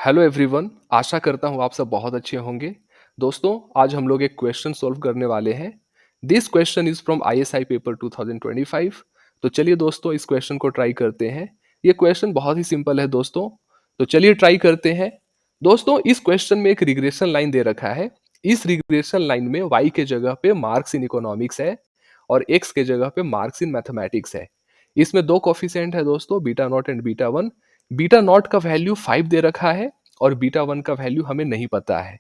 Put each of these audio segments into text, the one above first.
Hello everyone, आशा करता हूँ आप सब बहुत अच्छे होंगे। दोस्तों, आज हम लोग एक क्वेश्चन सॉल्व करने वाले हैं। This question is from ISI paper 2025। तो चलिए दोस्तों, इस क्वेश्चन को ट्राई करते हैं। ये क्वेश्चन बहुत ही सिंपल है दोस्तों, तो चलिए ट्राई करते हैं। दोस्तों, इस क्वेश्चन में एक रिग्रेशन लाइन दे रखा है। इस रिग्रेशन लाइन में y के जगह पे मार्क्स इन इकोनॉमिक्स है और x के जगह पे मार्क्स इन मैथमेटिक्स है। इसमें दो कोफिशिएंट है दोस्तों, beta not and beta one. Beta not का वैल्यू 5 दे रखा है और बीटा वन का वैल्यू हमें नहीं पता है।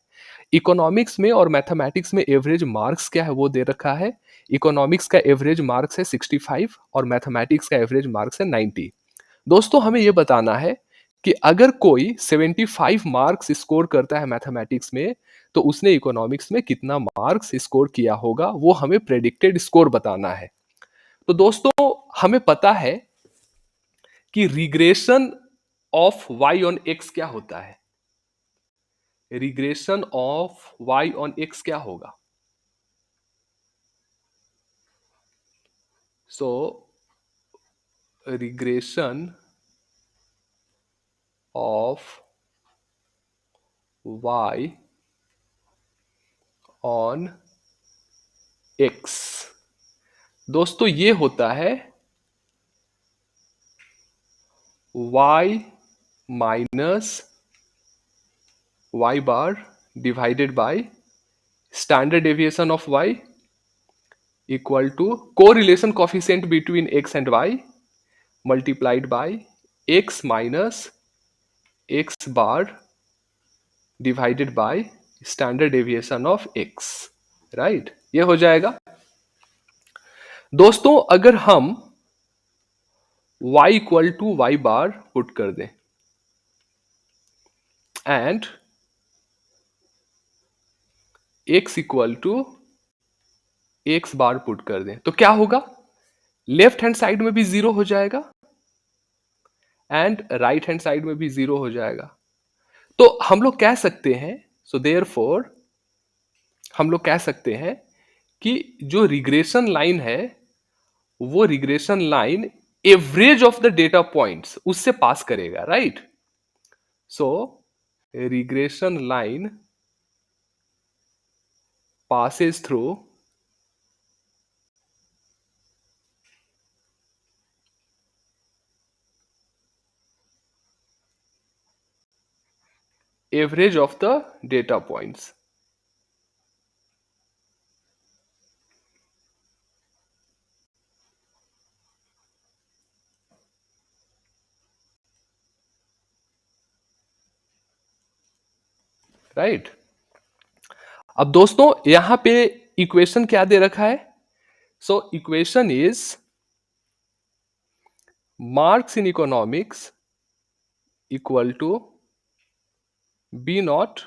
इकोनॉमिक्स में और मैथमेटिक्स में एवरेज मार्क्स क्या है वो दे रखा है। इकोनॉमिक्स का एवरेज मार्क्स है 65 और मैथमेटिक्स का एवरेज मार्क्स है 90। दोस्तों, हमें ये बताना है कि अगर कोई 75 मार्क्स स्कोर करता है मैथमेटिक्स में, तो उसने इकोनॉमिक्स में कितना मार्क्स स्कोर किया होगा, वो हमें प्रेडिक्टेड स्कोर बताना है। तो दोस्तों, हमें पता है कि regression of y on x क्या होता है। Regression of y on x क्या होगा? So regression of y on x दोस्तों ये होता है y minus y bar divided by standard deviation of y equal to correlation coefficient between x and y multiplied by x minus x bar divided by standard deviation of x। Right, ये हो जाएगा। दोस्तों, अगर हम y equal to Y bar put कर दें and x equal to x bar put कर दें, तो क्या होगा? लेफ्ट हैंड साइड में भी जीरो हो जाएगा एंड राइट हैंड साइड में भी जीरो हो जाएगा। तो हम लोग कह सकते हैं, सो देयरफॉर हम लोग कह सकते हैं कि जो रिग्रेशन लाइन है वो regression line average of the data points उससे पास करेगा। Right, so regression line passes through average of the data points। Right, अब दोस्तों यहां पे इक्वेशन क्या दे रखा है? So equation is marks in economics equal to B not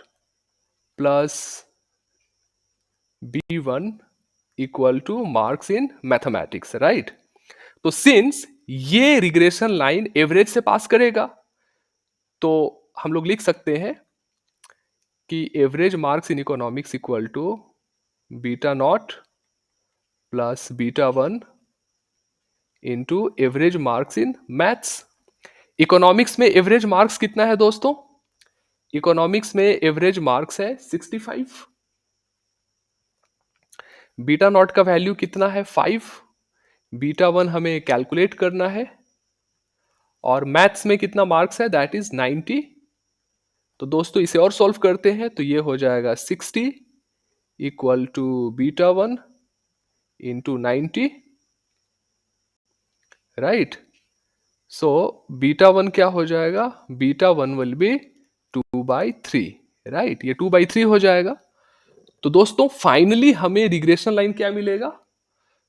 plus B one equal to marks in mathematics. Right, तो since ये रिग्रेशन लाइन एवरेज से पास करेगा, तो हम लोग लिख सकते हैं कि average marks in economics equal to beta not plus beta one into average marks in maths. Economics में एवरेज मार्क्स कितना है दोस्तों? इकोनॉमिक्स में एवरेज मार्क्स है 65। बीटा नॉट का वैल्यू कितना है? 5। बीटा वन हमें कैलकुलेट करना है और मैथ्स में कितना मार्क्स है? That is 90। तो दोस्तों इसे और सॉल्व करते हैं तो ये हो जाएगा 60 equal to beta one into 90। Right, so beta one क्या हो जाएगा? Beta one will be 2/3। Right, ये 2/3 हो जाएगा। तो दोस्तों फाइनली हमें रिग्रेशन लाइन क्या मिलेगा?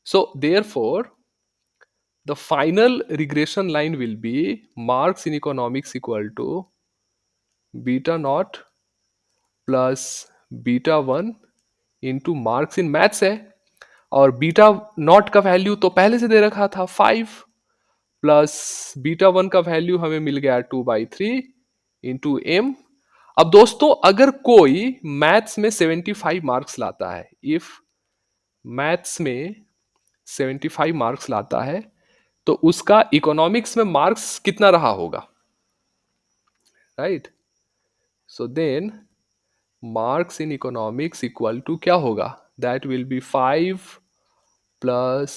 So therefore the final regression line will be marks in economics equal to beta not plus beta one into marks in maths है, और बीटा नॉट का वैल्यू तो पहले से दे रखा था 5 प्लस बीटा वन का वैल्यू हमें मिल गया 2/3 इंटू एम। अब दोस्तों अगर कोई मैथ्स में 75 मार्क्स लाता है, इफ मैथ्स में 75 मार्क्स लाता है, तो उसका इकोनॉमिक्स में मार्क्स कितना रहा होगा? Right, so then marks in economics equal to क्या होगा, that will be 5 plus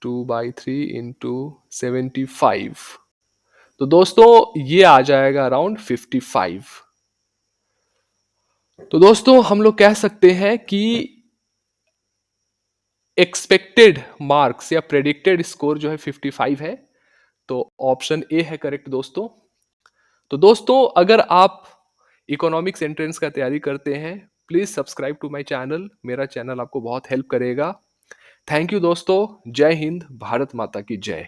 2/3 into 75। तो दोस्तों ये आ जाएगा अराउंड 55। तो दोस्तों हम लोग कह सकते हैं कि एक्सपेक्टेड मार्क्स या प्रेडिक्टेड स्कोर जो है 55 है। तो ऑप्शन ए है करेक्ट दोस्तों। तो दोस्तों अगर आप इकोनॉमिक्स एंट्रेंस का तैयारी करते हैं, please subscribe to my channel. मेरा चैनल आपको बहुत हेल्प करेगा। थैंक यू दोस्तों। जय हिंद, भारत माता की जय।